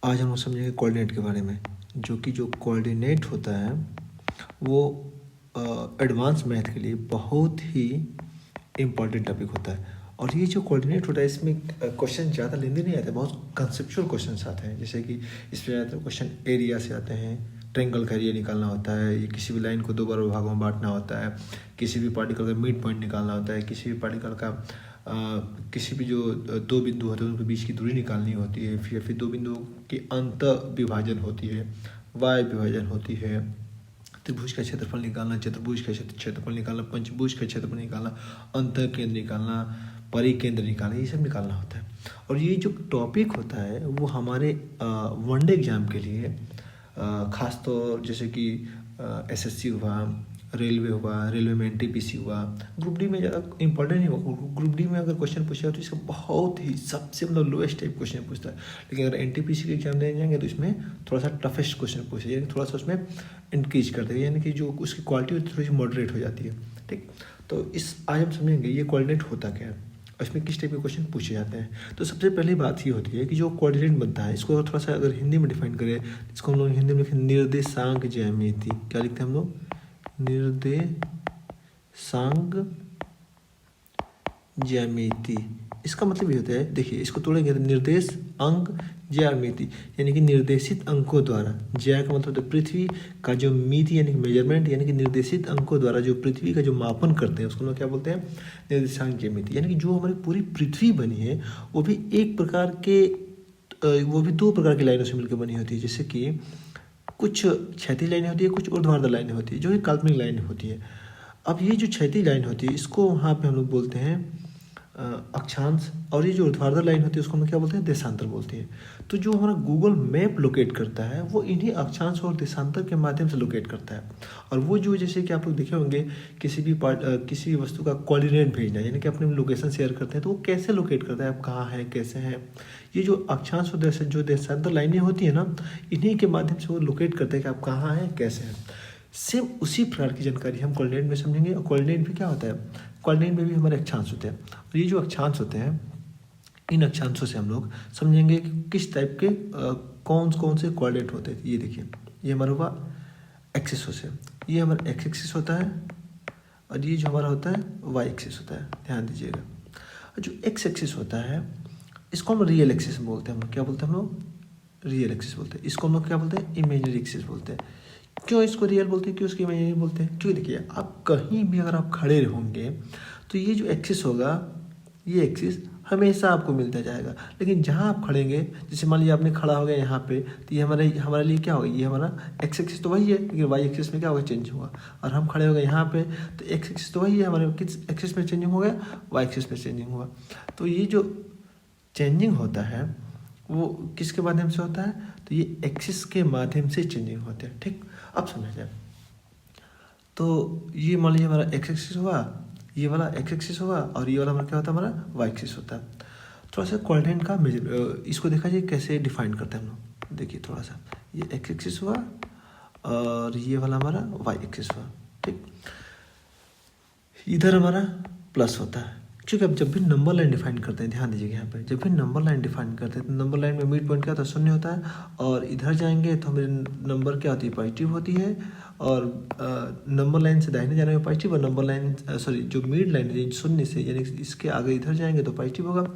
आज हम समझेंगे कोऑर्डिनेट के बारे में, जो कोऑर्डिनेट होता है वो एडवांस मैथ के लिए बहुत ही इम्पॉर्टेंट टॉपिक होता है। और ये जो कोऑर्डिनेट होता है इसमें क्वेश्चन ज़्यादा लेंदे नहीं आते, बहुत कंसेप्चुअल क्वेश्चन आते हैं। जैसे कि इसमें आते हैं क्वेश्चन एरिया से आते हैं, ट्रायंगल का एरिया निकालना होता है, ये किसी भी लाइन को दो बार भागों में बांटना होता है, किसी भी पार्टिकल का मिड पॉइंट निकालना होता है, किसी भी पार्टिकल का किसी भी जो दो बिंदु होते हैं उनके बीच की दूरी निकालनी होती है, फिर दो बिंदुओं की अंत विभाजन होती है, वाय विभाजन होती है, त्रिभुज का क्षेत्रफल निकालना, चतुर्भुज का क्षेत्रफल निकालना, पंचभुज का क्षेत्रफल निकालना, अंत केंद्र निकालना, परिकेंद्र निकालना, ये सब निकालना होता है। और ये जो टॉपिक होता है वो हमारे वनडे एग्जाम के लिए खासतौर जैसे कि एसएससी हुआ, रेलवे हुआ, रेलवे में एनटीपीसी हुआ, ग्रुप डी में ज़्यादा इंपॉर्टेंट नहीं होगा। ग्रुप डी में अगर क्वेश्चन पूछेगा तो इसका बहुत ही सबसे मतलब लोएस्ट टाइप क्वेश्चन पूछता है। लेकिन अगर एनटीपीसी के एग्जाम देने जाएंगे तो इसमें थोड़ा सा टफेस्ट क्वेश्चन पूछे, यानी थोड़ा सा उसमें इंक्रीज करते हैं, यानी कि जो उसकी क्वालिटी होती है थोड़ी सी मॉडरेट हो जाती है। ठीक, तो इस आज हम समझेंगे ये कोऑर्डिनेट होता क्या है, इसमें किस टाइप के क्वेश्चन पूछे जाते हैं। तो सबसे पहली बात ये होती है कि जो कोऑर्डिनेट बनता है इसको थोड़ा सा अगर हिंदी में डिफाइन करें, इसको हम लोग हिंदी में लिखें निर्देशांक ज्यामिति। क्या लिखते हैं हम लोग? निर्देशांक ज्यामिति। इसका मतलब ये होता है, देखिए इसको तोड़ेंगे तो निर्देश अंक ज्यामिति, यानी कि निर्देशित अंकों द्वारा, ज्या का मतलब तो पृथ्वी का जो मिति यानी कि मेजरमेंट, यानी कि निर्देशित अंकों द्वारा जो पृथ्वी का जो मापन करते हैं उसको लोग क्या बोलते हैं? निर्देशांक ज्यामिति। यानी कि जो हमारी पूरी पृथ्वी बनी है वो भी एक प्रकार के वो भी दो प्रकार की लाइनों से मिलकर बनी होती है। जैसे कि कुछ क्षैतिज लाइनें होती है, कुछ ऊर्ध्वाधर लाइनें होती है, जो कि काल्पनिक लाइनें होती है। अब ये जो क्षैतिज लाइन होती है इसको वहाँ पे हम लोग बोलते हैं अक्षांश, और ये जो ऊर्ध्वाधर लाइन होती है उसको हम क्या बोलते हैं? देशांतर बोलते हैं। तो जो हमारा गूगल मैप लोकेट करता है वो इन्हीं अक्षांश और देशांतर के माध्यम से लोकेट करता है। और वो जो जैसे कि आप लोग देखे होंगे किसी भी वस्तु का कोऑर्डिनेट भेजना, यानी कि अपने लोकेशन शेयर करते हैं, तो वो कैसे लोकेट करता है, आप कहाँ हैं, कैसे हैं। ये जो अक्षांश और जो देशांतर लाइनें होती है ना, इन्हीं के माध्यम से वो लोकेट करते हैं कि आप कहाँ हैं, कैसे हैं। सेम उसी प्रकार की जानकारी हम कोऑर्डिनेट में समझेंगे। और कोऑर्डिनेट भी क्या होता है? कोऑर्डिनेट में भी हमारे अक्षांश होते हैं, और ये जो अक्षांश होते हैं इन अक्षांशों से हम लोग समझेंगे कि किस टाइप के कौन कौन से कोऑर्डिनेट होते हैं। ये देखिए, ये हमारा हुआ एक्सिस से, ये हमारा एक्स एक्सिस होता है, और ये जो हमारा होता है वाई एक्सिस होता है। ध्यान दीजिएगा, जो एक्स एक्सिस होता है इसको हम रियल एक्सिस बोलते हैं। हम लोग क्या बोलते हैं? हम लोग रियल एक्सिस बोलते हैं। इसको हम लोग क्या बोलते हैं? इमेजिनरी एक्सिस बोलते हैं। क्यों इसको रियल बोलते हैं, क्यों इसको इमेजिनरी बोलते हैं? क्योंकि देखिए, आप कहीं भी अगर आप खड़े होंगे तो ये जो एक्सिस होगा, ये एक्सिस हमेशा आपको मिलता जाएगा। लेकिन जहाँ आप खड़ेंगे, जैसे मान लीजिए आपने खड़ा हो गया यहाँ पे, तो ये हमारे लिए क्या होगा? ये हमारा एक्स एक्सिस तो वही है, लेकिन वाई एक्सिस में क्या होगा? चेंज होगा। और हम खड़े हो गए यहाँ पे, तो एक्स एक्सिस तो वही है, हमारे किस एक्सिस में चेंजिंग हो गया? वाई एक्सिस में चेंजिंग हुआ। तो ये जो चेंजिंग होता है वो किसके माध्यम से होता है? तो ये एक्सिस के माध्यम से चेंजिंग होते हैं। ठीक, अब समझ जाए। तो ये मान लीजिए हमारा एक्स एक्सिस हुआ, ये वाला एक्स एक्सिस हुआ, और ये वाला हमारा क्या होता है? हमारा वाई एक्सिस होता है। थोड़ा सा कोऑर्डिनेट का इसको देखा जाए कैसे डिफाइन करते हैं हम लोग। देखिए थोड़ा सा, ये एक्स एक्सिस हुआ और ये वाला हमारा वाई एक्सिस हुआ। ठीक, इधर हमारा प्लस होता है, क्योंकि अब जब भी नंबर लाइन डिफाइन करते हैं, ध्यान दीजिएगा यहाँ पे, जब भी नंबर लाइन डिफाइन करते हैं तो नंबर लाइन में मिड पॉइंट क्या होता है? शून्य होता है। और इधर जाएंगे तो हमारे नंबर क्या होती है? पॉजिटिव होती है। और नंबर लाइन से दाहिने जाने में पॉजिटिव, और नंबर लाइन जो मिड लाइन है शून्य से, यानी इसके आगे इधर जाएंगे तो पॉजिटिव होगा।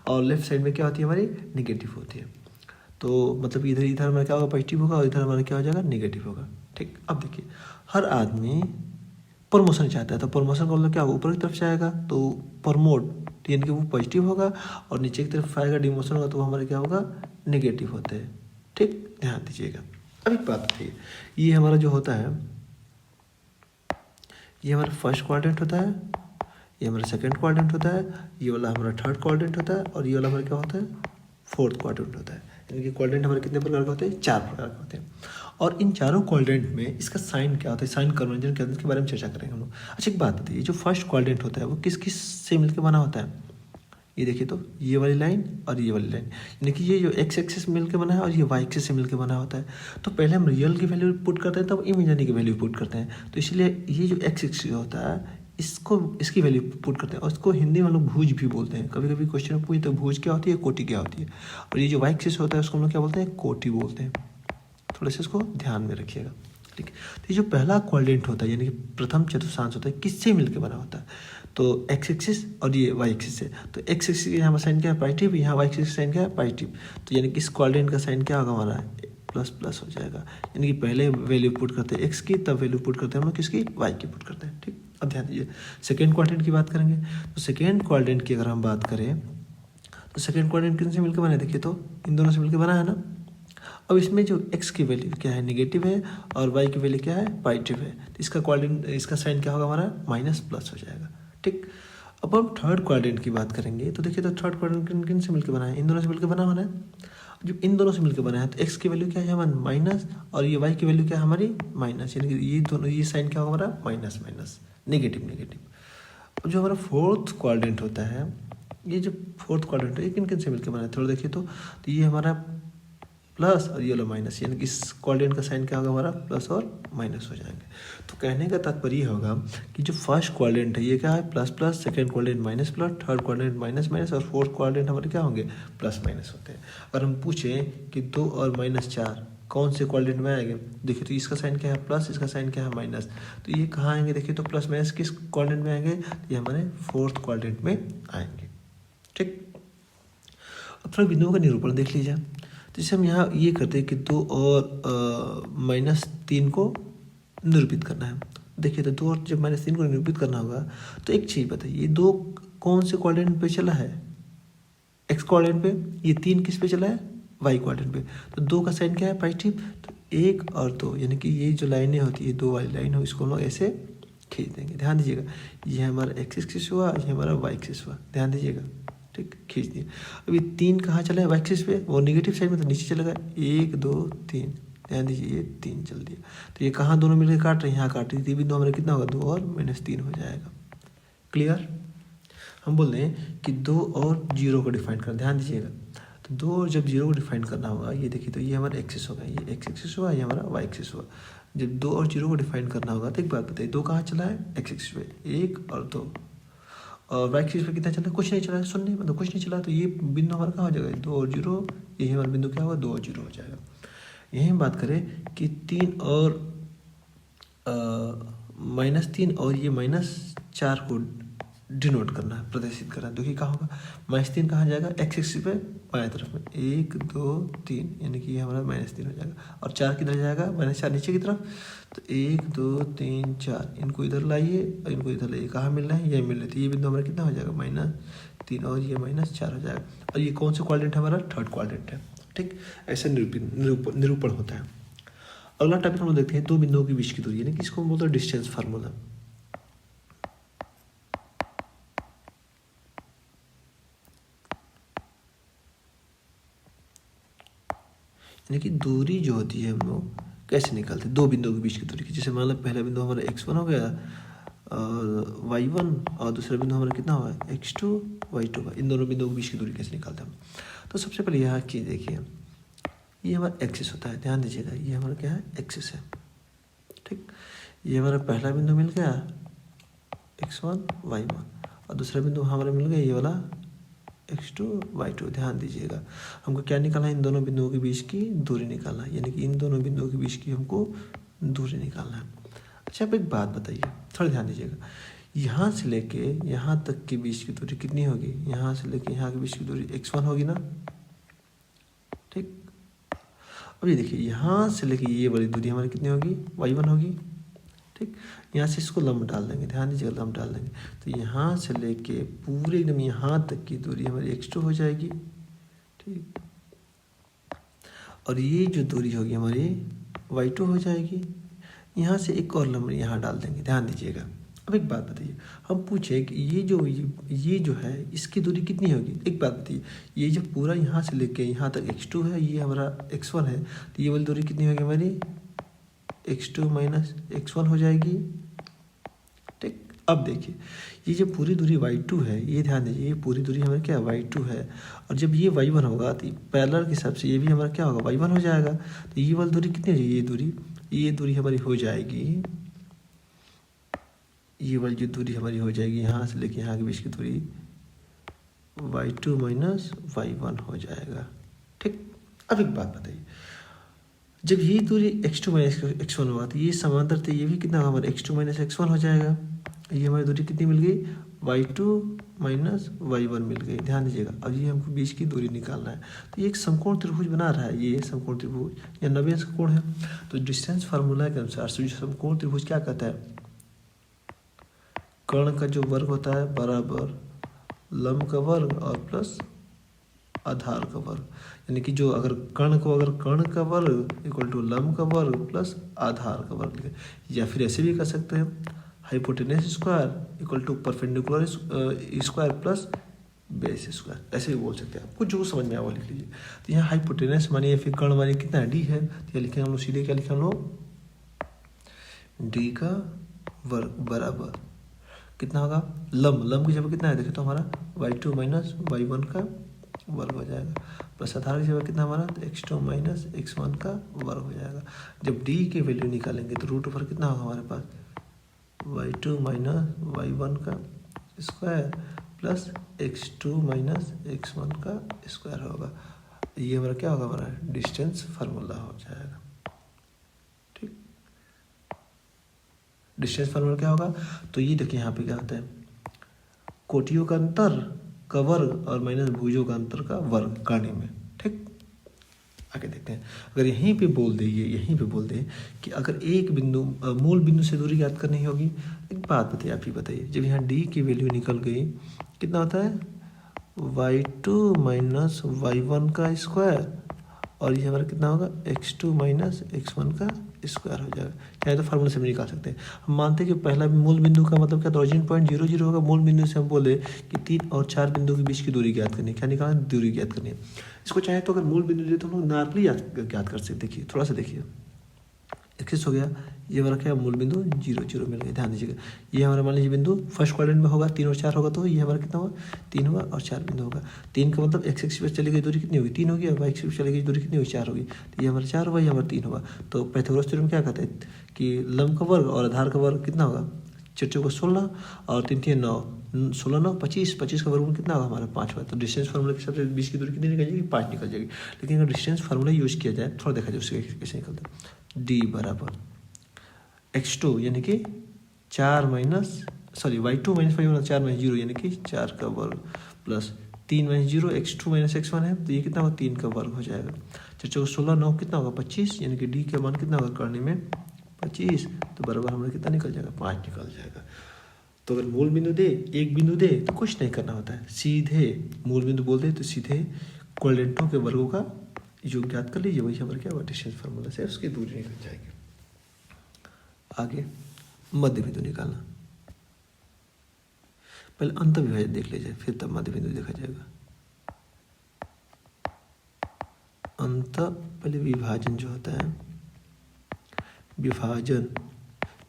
और लेफ्ट साइड में क्या होती है? हमारी निगेटिव होती है। तो मतलब इधर हमारा क्या होगा? पॉजिटिव होगा, और इधर हमारा क्या हो जाएगा? निगेटिव होगा। ठीक, अब देखिए, हर आदमी प्रमोशन चाहता है, तो प्रमोशन का मतलब क्या होगा? ऊपर की तरफ जाएगा तो प्रमोट, यानी कि वो पॉजिटिव होगा, और नीचे की तरफ आएगा डिमोशन होगा तो वो हमारे क्या होगा? नेगेटिव होते हैं। ठीक, ध्यान दीजिएगा। अब एक बात बताइए, ये हमारा जो होता है, ये हमारा फर्स्ट क्वाड्रेंट होता है, ये हमारा सेकंड क्वाड्रेंट होता है, ये वाला हमारा थर्ड क्वाड्रेंट होता है, और ये वाला हमारा क्या होता है? फोर्थ क्वाड्रेंट होता है। यानी कि क्वाड्रेंट हमारे कितने प्रकार के होते हैं? 4 प्रकार के होते हैं। और इन चारों क्वाड्रेंट में इसका साइन क्या होता है? साइन कन्वर्जन क्या होता है? इसके बारे में चर्चा करेंगे हम लोग। अच्छा, एक बात बताइए, जो फर्स्ट क्वाड्रेंट होता है वो किस किस से मिलकर बना होता है? ये देखिए, तो ये वाली लाइन और ये वाली लाइन, यानी कि ये जो एक्स एक्सिस से मिलकर बना है और ये वाई एक्सिस से मिलकर बना होता है। तो पहले हम रियल की वैल्यू पुट करते हैं, तब इमेजिनरी की वैल्यू पुट करते हैं। तो इसलिए ये जो एक्स एक्सिस होता है इसको इसकी वैल्यू पुट करते हैं और इसको हिंदी में हम लोग भुज भी बोलते हैं। कभी कभी क्वेश्चन में पूछते हैं भुज क्या होती है, कोटि क्या होती है। और ये जो वाई एक्सिस होता है उसको हम लोग क्या बोलते हैं, कोटि बोलते हैं। थोड़ा सा इसको ध्यान में रखिएगा, ठीक है। तो ये जो पहला क्वाड्रेंट होता है यानी कि प्रथम चतुर्थांश होता है, किससे मिलकर बना होता है, तो एक्स एक्सिस और ये वाई एक्सिस है। तो एक्स एक्सिस यहाँ साइन क्या है, पॉजिटिव, यहाँ वाई एक्सिस का साइन क्या है, पॉजिटिव। तो यानी कि इस क्वाड्रेंट का साइन क्या होगा हमारा, प्लस प्लस हो जाएगा। यानी कि पहले वैल्यू पुट करते हैं एक्स की, तब वैल्यू पुट करते हैं हम लोग किसकी, वाई की पुट करते हैं, ठीक। अब ध्यान दीजिए सेकेंड क्वाड्रेंट की बात करेंगे। तो सेकेंड क्वाड्रेंट की अगर हम बात करें तो सेकेंड क्वाड्रेंट किन से मिलकर बना है, देखिए तो इन दोनों से मिलकर बना है ना। अब इसमें जो x की वैल्यू क्या है, नेगेटिव है, और y की वैल्यू क्या है, पॉजिटिव है। तो इसका क्वाड्रेंट, इसका साइन क्या होगा हमारा, माइनस प्लस हो जाएगा, ठीक। अब हम थर्ड क्वाड्रेंट की बात करेंगे तो देखिए तो थर्ड क्वाड्रेंट किन किन से मिलकर बना है, इन दोनों से मिलकर बना होना है। जब इन दोनों से मिलकर बना है तो x की वैल्यू क्या है हमारा, माइनस, और ये y की वैल्यू क्या है हमारी, माइनस। यानी कि ये दोनों, ये साइन क्या होगा हमारा, माइनस माइनस, नेगेटिव नेगेटिव। अब जो हमारा फोर्थ क्वाड्रेंट होता है, ये जो फोर्थ क्वाड्रेंट है ये किन किन से मिलकर बना है, थोड़ा देखिए तो ये हमारा प्लस और ये लो माइनस, यानी कि इस क्वाड्रेंट का साइन क्या होगा हमारा, प्लस और माइनस हो जाएंगे। तो कहने का तात्पर्य होगा कि जो फर्स्ट क्वाड्रेंट है ये क्या है, plus plus, second quadrant minus plus, third quadrant minus minus, और फोर्थ क्वाड्रेंट हमारे क्या होंगे, प्लस माइनस होते हैं। अगर हम पूछें कि 2 और -4 कौन से क्वाड्रेंट में आएंगे, देखिए तो इसका साइन क्या है प्लस, इसका साइन क्या है माइनस, तो ये कहाँ आएंगे, देखिए तो प्लस माइनस किस क्वाड्रेंट में आएंगे, ये हमारे फोर्थ क्वाड्रेंट में आएंगे, ठीक। अब थोड़ा बिंदुओं का निरूपण देख लीजिए। तो जैसे हम यहाँ ये करते हैं कि 2 और -3 को निरूपित करना है। देखिए तो 2 और जब -3 को निरूपित करना होगा तो एक चीज़ बताइए, ये 2 कौन से क्वाड्रेंट पे चला है, एक्स क्वाड्रेंट पे, ये 3 किस पे चला है, वाई क्वाड्रेंट पे। तो 2 का साइन क्या है, पॉजिटिव। तो 1 और 2 यानी कि ये जो लाइनें होती है 2 वाली लाइन हो, इसको हम लोग ऐसे खींच देंगे। ध्यान दीजिएगा, ये हमारा एक्स एक्सिस हुआ, ये हमारा वाई एक्सिस हुआ, ध्यान दीजिएगा, ठीक, खींच दिए। अभी 3 कहाँ चला है, वाई एक्सिस पे, वो नेगेटिव साइड में तो नीचे चला गया, 1 2 3, ध्यान दीजिए ये 3 चल दिया। तो ये कहाँ दोनों मिलकर काट रहे हैं, यहाँ काट रही थी, बिंदु हमारा कितना होगा, 2 और -3 हो जाएगा। क्लियर। हम बोल रहे हैं कि 2 और 0 को डिफाइन कर, ध्यान दीजिएगा। तो 2 और जब 0 को डिफाइन करना होगा, ये देखिए तो ये हमारा एक्सिस होगा, ये एक्स एक्सिस हुआ, ये हमारा वाई एक्सिस हुआ। जब 2 और 0 को डिफाइन करना होगा तो एक बात बताइए, 2 कहाँ चला है, एक्स एक्सिस पे, 1 और 2, और वाई एक्सिस पे कितना चला है, कुछ नहीं चला है, शून्य, मतलब कुछ नहीं चला। तो ये बिंदु हमारा कहाँ हो जाएगा, 2 और 0, यही हमारा बिंदु क्या होगा, 2 और 0 हो जाएगा। यही हम बात करें कि 3 और -3 और ये -4 को डिनोट करना है, प्रदर्शित करना है। देखिए कहाँ होगा, -3 कहाँ जाएगा, एक्स एक्सिस पे बाएं तरफ में, 1 2 3, यानी कि ये हमारा -3 हो जाएगा। और 4 किधर जाएगा, -4 नीचे की तरफ। तो 1 2 3 4, इनको इधर लाइए और इनको इधर लाइए, कहाँ मिल रहा है, ये मिल रही थी। ये बिंदु हमारा कितना हो जाएगा, -3 और ये -4 हो जाएगा। और ये कौन सा क्वाड्रेंट है हमारा, थर्ड क्वाड्रेंट है, ठीक। ऐसे निरूपण होता है। अगला टॉपिक हम लोग देखते हैं, दो बिंदुओं के बीच की दूरी, यानी कि इसको हम बोलते हैं डिस्टेंस फार्मूला। यानी कि दूरी जो होती है हम लोग कैसे निकालते हैं, दो बिंदुओं के बीच की दूरी की। जैसे मान लो पहला बिंदु हमारा x1 हो गया और y1, और दूसरा बिंदु हमारा कितना हुआ, x2 y2। इन दोनों बिंदुओं के बीच की दूरी कैसे निकालते हैं हम। तो सबसे पहले यहाँ चीज़ देखिए, ये हमारा एक्सिस होता है, ध्यान दीजिएगा, ये हमारा क्या है, एक्सिस है, ठीक। ये हमारा पहला बिंदु मिल गया x1 y1, और दूसरा बिंदु हमारा मिल गया ये वाला x2 y2। ध्यान दीजिएगा, हमको क्या निकालना है, इन दोनों बिंदुओं के बीच की दूरी निकालना है, यानी कि इन दोनों बिंदुओं के बीच की हमको दूरी निकालना है। अच्छा अब एक बात बताइए, थोड़ा ध्यान दीजिएगा, यहाँ से लेके यहाँ तक के बीच की दूरी कितनी होगी, यहाँ से लेके यहाँ के बीच की दूरी x1 होगी ना, ठीक। अब ये देखिए, यहाँ से लेके ये वाली दूरी हमारी कितनी होगी, y1 होगी, ठीक। यहाँ से इसको लंब डाल देंगे, ध्यान दीजिएगा, लंब डाल देंगे। तो यहाँ से लेके पूरे एकदम यहाँ तक की दूरी हमारी x2 हो जाएगी, ठीक। और ये जो दूरी होगी हमारी y2 हो जाएगी। यहाँ से एक और लंब यहाँ डाल देंगे, ध्यान दीजिएगा। अब एक बात बताइए, हम पूछे कि ये जो है इसकी दूरी कितनी होगी। एक बात बताइए, ये जो पूरा यहाँ से लेके यहाँ तक x2 है, ये हमारा x1 है, तो ये वाली दूरी कितनी होगी हमारी, x2 - x1 हो जाएगी, ठीक। अब देखिए, ये जो पूरी दूरी y2 है, ये ध्यान दीजिए, ये पूरी दूरी हमारी क्या y2 है, और जब ये y1 होगा तो पैरेलल के हिसाब से ये भी हमारा क्या होगा, y1 हो जाएगा। तो ये वाली दूरी कितनी हो जाएगी, ये दूरी हमारी हो जाएगी, ये वाली जो दूरी हमारी हो जाएगी यहाँ से लेके यहाँ के बीच की दूरी y2 माइनस y1 हो जाएगा। ठीक, अब एक बात बताइए, जब ये दूरी x2 माइनस x1 हुआ तो ये समांतर थे, ये भी कितना हमारा x2 माइनस x1 हो जाएगा। ये हमारी दूरी कितनी मिल गई, y2 माइनस y1 मिल गई। ध्यान दीजिएगा, अब ये हमको बीच की दूरी निकालना है। तो ये एक समकोण त्रिभुज बना रहा है, ये समकोण त्रिभुज या 90 अंश का कोण है। तो डिस्टेंस फार्मूला के अनुसार समकोण त्रिभुज क्या कहता है, कर्ण का जो वर्ग होता है बराबर लंब का वर्ग और प्लस आधार का वर्ग, यानी कि जो अगर कर्ण का वर्ग इक्वल टू लंब का वर्ग प्लस आधार का वर्ग लिखे, या फिर ऐसे भी कर सकते हैं hypotenuse square equal to perpendicular square plus base square, ऐसे भी बोल सकते हैं। आपको जो समझ में आया वो लिख लीजिए। तो यहाँ हाइपोटेनस मानिए फिर कर्ण मानिए कितना डी है, तो ये लिखेंगे हम लोग सीधे, क्या लिखे हम लोग, डी का वर्ग बराबर कितना होगा, लंब की जगह कितना है देखें तो हमारा y2 माइनस y1 का वर्ग हो जाएगा, प्लस आधार की जगह कितना हमारा x2 माइनस x1 का वर्ग हो जाएगा। जब d की वैल्यू निकालेंगे तो रूट ओवर कितना होगा हमारे पास, y2 माइनस y1 का square plus x2 minus x1 का स्क्वायर होगा। ये हमारा क्या होगा, हमारा डिस्टेंस फार्मूला हो जाएगा। ठीक, डिस्टेंस फार्मूला क्या होगा, तो ये देखिए यहाँ पे क्या होता है, कोटियों का अंतर का वर्ग और माइनस भुजों का अंतर का वर्ग करने में। ठीक, आगे देखते हैं। अगर यहीं पे बोल दे कि अगर एक बिंदु मूल बिंदु से दूरी ज्ञात करनी होगी, एक बात बताइए, आप ही बताइए, जब यहाँ डी की वैल्यू निकल गई कितना होता है y2 माइनस y1 का स्क्वायर, और ये हमारा कितना होगा x2 माइनस x1 का स्क्वायर हो जाएगा। चाहे तो फार्मूला से भी निकाल सकते हैं। हम मानते हैं कि पहला मूल बिंदु का मतलब क्या, ओरिजिन पॉइंट 0 0 होगा। मूल बिंदु से हम बोले कि 3 और 4 बिंदु के बीच की दूरी ज्ञात करनी है। क्या निकालना, दूरी ज्ञात करनी है। इसको चाहे तो अगर मूल बिंदु दे तो हम लोग नॉर्मली ज्ञात कर सकते। देखिए थोड़ा सा देखिए, 21 हो गया, ये हमारा क्या मूल बिंदु 0 0 मिल गया। ध्यान दीजिएगा, ये हमारा मान लीजिए बिंदु फर्स्ट क्वाड्रेंट में होगा, 3 और 4 होगा, तो ये हमारा कितना होगा 3 होगा और 4 बिंदु होगा। 3 का मतलब x एक्सिस पर चली गई दूरी कितनी होगी 3 होगी, और y एक्सिस पर चली गई दूरी कितनी होगी 4 होगी। तो ये हमारा 4 होगा, ये हमारा 3 होगा। तो पाइथागोरस थ्योरम क्या कहते हैं कि लंब का वर्ग और आधार का वर्ग कितना होगा, 4 को 16 और 3 3 9, 16 9 25, 25 का वर्गमूल कितना होगा हमारा 5 होगा। तो डिस्टेंस फार्मूला के हिसाब से बीच की दूरी कितनी निकल जाएगी 5 निकल जाएगी। लेकिन अगर डिस्टेंस फार्मूला यूज किया जाए, थोड़ा देखा जाए उससे कैसे निकलता है, डी बराबर x2 यानी कि 4 माइनस y2 माइनस 5 4 माइनस 0 यानी कि 4 का वर्ग plus 3 minus 0 x2 minus x1 है, तो ये कितना होगा 3 का वर्ग हो जाएगा। 4 को 16 9 कितना होगा 25, यानी कि डी का मान कितना होगा करने में 25, तो बराबर हमारा कितना निकल जाएगा 5 निकल जाएगा। तो अगर मूल बिंदु दे, एक बिंदु दे तो कुछ नहीं करना होता है, सीधे मूल बिंदु बोल दे तो सीधे क्वाड्रेंटों के वर्गों का योग ज्ञात कर लीजिए, वही हमारा क्या होगा डिस्टेंस फार्मूला से उसकी दूरी निकल जाएगी। आगे मध्य बिंदु निकालना, पहले अंत विभाजन देख लीजिए फिर तब मध्य बिंदु देखा जाएगा। अंत पहले विभाजन जो होता है, विभाजन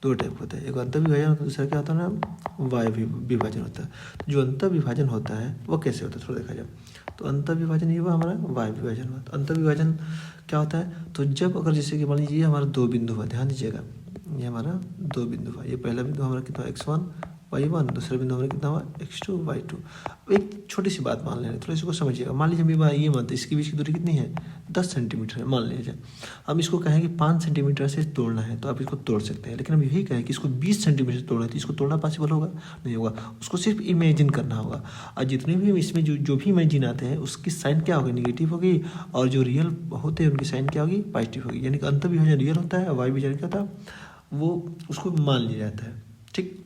दो टाइप होता है, एक अंत विभाजन होता है, दूसरा क्या होता है ना वाय विभाजन होता है। तो जो अंत विभाजन होता है वो कैसे होता है थोड़ा देखा जाए। तो अंत विभाजन ये हुआ हमारा वाय विभाजन हुआ। तो अंत विभाजन क्या होता है, तो जब अगर जैसे कि मान लीजिए ये हमारा 2 बिंदु हुआ, ध्यान दीजिएगा ये हमारा 2 बिंदु हुआ, ये पहला बिंदु हमारा कितना x1 y1, दूसरा बिंदु हमारा कितना हुआ x2 y2। एक छोटी सी बात मान लें, थोड़ा इसको समझिएगा। मान लीजिए हम ये मानते इसके बीच की दूरी कितनी है 10 सेंटीमीटर है मान लीजिए। हम इसको कहें कि 5 सेंटीमीटर से तोड़ना है तो आप इसको तोड़ सकते हैं, लेकिन हम यही कहें कि इसको 20 सेंटीमीटर से तोड़ना है तो इसको तोड़ना पॉसिबल होगा नहीं होगा, उसको सिर्फ इमेजिन करना होगा। और जितने भी इसमें जो भी इमेजिन आते हैं उसकी साइन क्या होगी नेगेटिव होगी, और जो रियल होते हैं उनकी साइन क्या होगी पॉजिटिव होगी। यानी कि अंत विभाजन रियल होता है, वाय विभाजन क्या होता है वो उसको मान लिया जाता है। ठीक,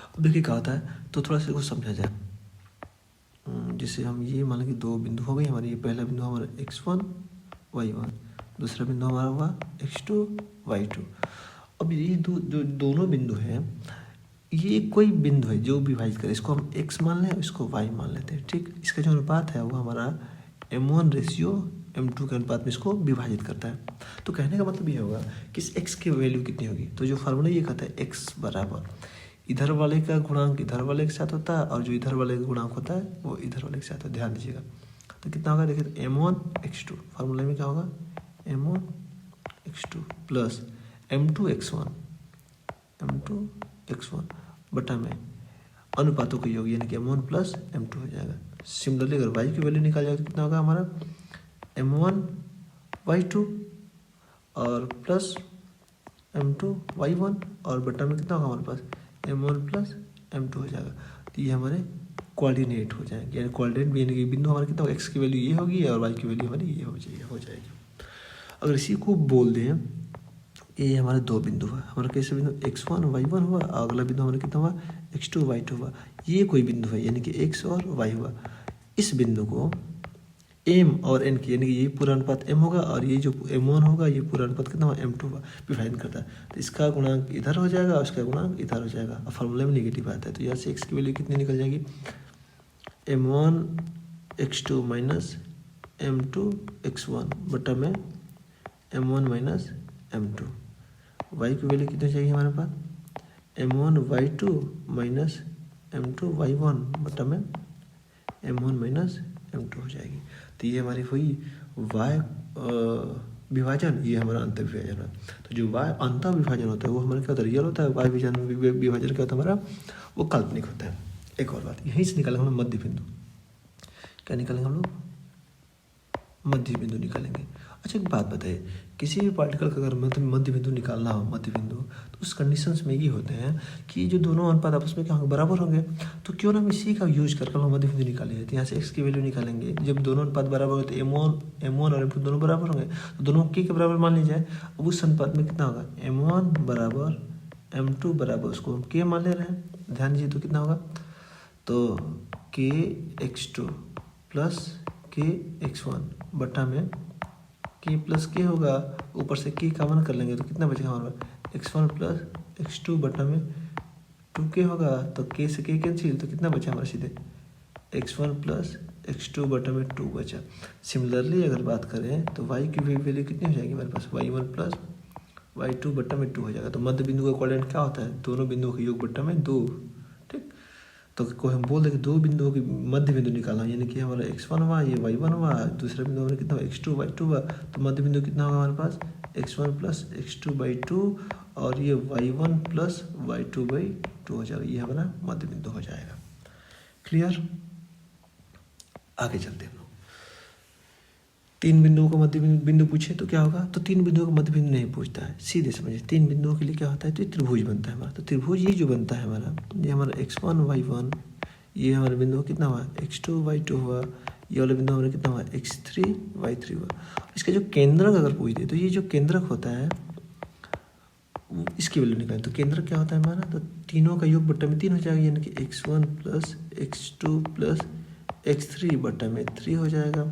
अब देखिए क्या होता है, तो थोड़ा सा इसको समझा जाए। जैसे हम ये मान लें कि 2 बिंदु हो गए हमारे, ये पहला बिंदु हमारा x1 y1, दूसरा बिंदु हमारा हुआ x2 y2। अब ये जो दोनों बिंदु हैं, ये कोई बिंदु है जो विभाजित करे, इसको हम x मान लें, इसको y मान लेते हैं। ठीक, इसका जो अनुपात है वो हमारा m1 रेशियो m2 के अनुपात में इसको विभाजित करता है। तो कहने का मतलब ये होगा कि इस x की वैल्यू कितनी होगी, तो जो फार्मूला ये कहता है x बराबर इधर वाले का गुणांक इधर वाले के साथ होता है, और जो इधर वाले का गुणांक होता है वो इधर वाले के साथ होता है। ध्यान दीजिएगा, तो कितना होगा देखिए, तो m1 x2 फार्मूला में क्या होगा m1 x2 plus m2 x1 x1 बटा में अनुपातों का योग यानी कि m1 प्लस m2 हो जाएगा। सिमिलरली अगर y की वैल्यू निकाल जाए तो कितना होगा हमारा m1 y2 और प्लस m2 y1 और बटा में कितना होगा हमारे पास m1 प्लस m2 हो जाएगा। तो ये हमारे कोऑर्डिनेट हो जाएंगे, यानी कोऑर्डिनेट यानी कि बिंदु हमारा कितना होगा, x की वैल्यू ये होगी और y की वैल्यू हमारी ये हो जाएगी। अगर इसी को बोल दें ये हमारे दो बिंदु हुआ, हमारा कैसे बिंदु x1 y1 हुआ, अगला बिंदु हमारा कितना हुआ x2 y2 हुआ। ये कोई बिंदु है यानी कि x और y हुआ। इस बिंदु को m और n की यानी कि ये पूरा अनुपात m होगा और ये जो m1 होगा ये पूरा अनुपात कितना हुआ m2 हुआ, विभाजन करता है। तो इसका गुणांक इधर हो जाएगा और इसका गुणांक इधर हो जाएगा और फॉर्मूले में नेगेटिव आता है। तो यहाँ से x की वैल्यू कितनी निकल जाएगी m1 x2 minus m2 x1 बटा में m1 माइनस m2। y की वैल्यू कितनी चाहिए हमारे पास m1 y2 minus m2 y1 बटा में m1 माइनस m2 हो जाएगी। तो ये हमारी हुई y विभाजन, ये हमारा अंतर विभाजन है। तो जो y अंतर विभाजन होता है वो हमारा क्या होता है, रियल होता है। y विभाजन क्या होता है हमारा, वो काल्पनिक होता है। एक और बात यहीं से निकालेंगे हम लोग मध्य बिंदु। क्या निकालेंगे हम लोग, मध्य बिंदु निकालेंगे। अच्छा एक बात बताइए, किसी भी पार्टिकल का अगर मध्य बिंदु निकालना हो, मध्य बिंदु, तो उस कंडीशंस में ये होते हैं कि जो दोनों अनुपात आपस में क्या होंगे, बराबर होंगे। तो क्यों ना हम इसी का यूज करके हम मध्य बिंदु निकालें। तो यहाँ से x की वैल्यू निकालेंगे, जब दोनों अनुपात बराबर हो तो m1 और m2 दोनों बराबर होंगे, तो दोनों के बराबर मान लीजिए। अब उस अनुपात में कितना होगा m1 बराबर m2 बराबर, उसको हम k मान ले रहे हैं, ध्यान दीजिए। तो कितना होगा, तो k x2 plus k x1 बटा में k प्लस k होगा, ऊपर से k कॉमन कर लेंगे तो कितना बचेगा हमारे पास x1 प्लस x2 बटा में 2k होगा। तो k से k कैंसिल, तो कितना बचा हमारा सीधे x1 प्लस x2 बटा में 2 बचा। सिमिलरली अगर बात करें तो y की वैल्यू कितनी हो जाएगी हमारे पास y1 प्लस y2 बटा में 2 हो जाएगा। तो मध्य बिंदु का कोऑर्डिनेट क्या होता है, दोनों बिंदुओं का योग बटा में 2। ठीक, तो कोई हम बोल दें कि दो बिंदुओं की मध्य बिंदु निकालना, यानी कि हमारा x1 हुआ, ये y1 हुआ, दूसरा बिंदु हमारा कितना हुआ x2 y2 हुआ। तो मध्य बिंदु कितना होगा हमारे पास x1 प्लस x2 y2 और ये y1 प्लस y2 y2 हो जाएगा। ये हमारा मध्य बिंदु हो जाएगा। क्लियर, आगे चलते हैं हम लोग। तीन बिंदुओं का मध्य बिंदु पूछे तो क्या होगा, तो तीन बिंदुओं का मध्य बिंदु नहीं पूछता है, सीधे समझिए। तीन बिंदुओं के लिए क्या होता है, तो त्रिभुज बनता है हमारा। तो त्रिभुज ये जो बनता है हमारा, ये हमारा x1 y1, ये हमारा बिंदु कितना हुआ x2 y2 हुआ, ये वाला बिंदु हमारा कितना हुआ x3 y3 हुआ। इसका जो केंद्रक अगर पूछ दे तो ये जो केंद्रक होता है इसकी वैल्यू निकालें। तो केंद्रक क्या होता है हमारा, तो तीनों का योग बट्टा में 3 हो जाएगा, यानी कि x1 plus x2 plus x3 बट्टा में 3 हो जाएगा।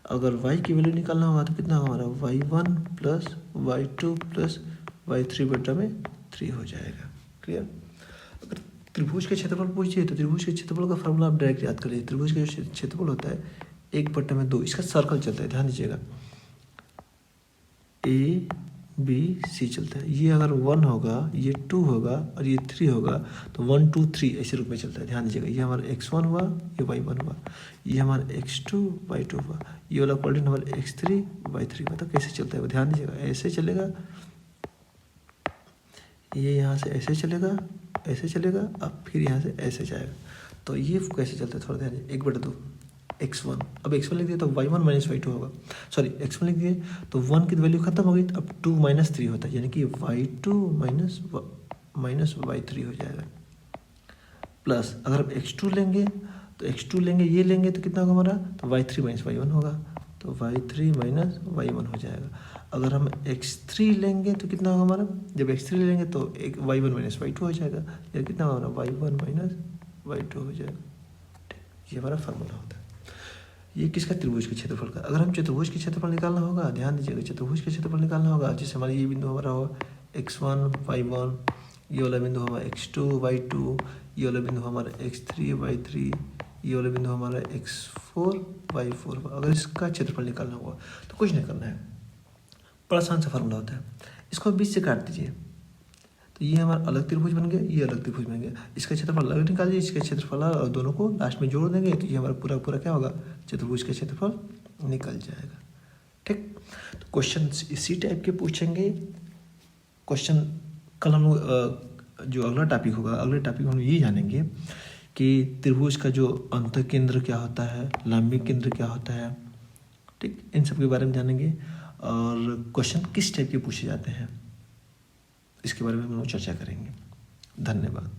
अगर y की वैल्यू निकालना होगा तो कितना होगा हमारा y1 plus y2 plus y3 बटा में 3 हो जाएगा। क्लियर। अगर त्रिभुज के क्षेत्रफल पूछिए तो त्रिभुज के क्षेत्रफल का फॉर्मूला आप डायरेक्ट याद कर लीजिए। त्रिभुज का जो क्षेत्रफल होता है 1/2, इसका सर्कल चलता है, ध्यान दीजिएगा, ABC चलता है। ये अगर 1 होगा, ये 2 होगा और ये 3 होगा, तो 1 2 3 ऐसे रूप में चलता है। ध्यान दीजिएगा, ये हमारा x1 हुआ, ये y1 हुआ, ये हमारा x2 y2 हुआ, ये वाला कोऑर्डिनेट हमारा x3 y3 हुआ। तो कैसे चलता है वो ध्यान दीजिएगा, ऐसे चलेगा, ये यहाँ से ऐसे चलेगा, ऐसे चलेगा, अब फिर यहाँ से ऐसे जाएगा। तो ये कैसे चलता है थोड़ा ध्यान दीजिए। 1/2 x1, अब x1 लिख दिए तो y1 माइनस y2 होगा, सॉरी x1 लिख दिए तो 1 की वैल्यू खत्म हो गई, तो अब 2 माइनस 3 होता है, यानी कि y2 माइनस y3 हो जाएगा। प्लस अगर अब x2 लेंगे तो x2 लेंगे, ये लेंगे तो कितना होगा हमारा, तो y3 माइनस y1 होगा, तो y3 माइनस y1 हो जाएगा। अगर हम x3 लेंगे तो कितना होगा हमारा, जब x3 लेंगे तो y1 माइनस y2 हो जाएगा, या कितना होगा y1 माइनस y2 हो जाएगा। ठीक, ये हमारा फार्मूला होता है। ये किसका, त्रिभुज के क्षेत्रफल का। अगर हम चतुर्भुज के क्षेत्रफल निकालना होगा, ध्यान दीजिएगा, चतुर्भुज के क्षेत्रफल निकालना होगा, जैसे हमारा ये बिंदु हमारा होगा x1 y1, ये वाला बिंदु हमारा x2 y2, ये वाला बिंदु हमारा x3 y3, ये वाला बिंदु हमारा x4 y4। अगर इसका क्षेत्रफल निकालना होगा तो कुछ नहीं करना है, बड़ा आसान सा फार्मूला होता है। इसको बीच से काट दीजिए, तो ये हमारा अलग त्रिभुज बन गया, ये अलग त्रिभुज बन गया। इसका क्षेत्रफल अलग निकाल दीजिए, इसका क्षेत्रफल और दोनों को लास्ट में जोड़ देंगे, तो ये हमारा पूरा पूरा क्या होगा, चतुर्भुज का क्षेत्रफल निकल जाएगा। ठीक, तो क्वेश्चन इसी टाइप के पूछेंगे। क्वेश्चन कल हम जो अगला टॉपिक होगा, अगले टॉपिक में हम ये जानेंगे कि त्रिभुज का जो अंत केंद्र क्या होता है, लंबिक केंद्र क्या होता है, ठीक, इन सब के बारे में जानेंगे। और क्वेश्चन किस टाइप के पूछे जाते हैं इसके बारे में हम लोग चर्चा करेंगे। धन्यवाद।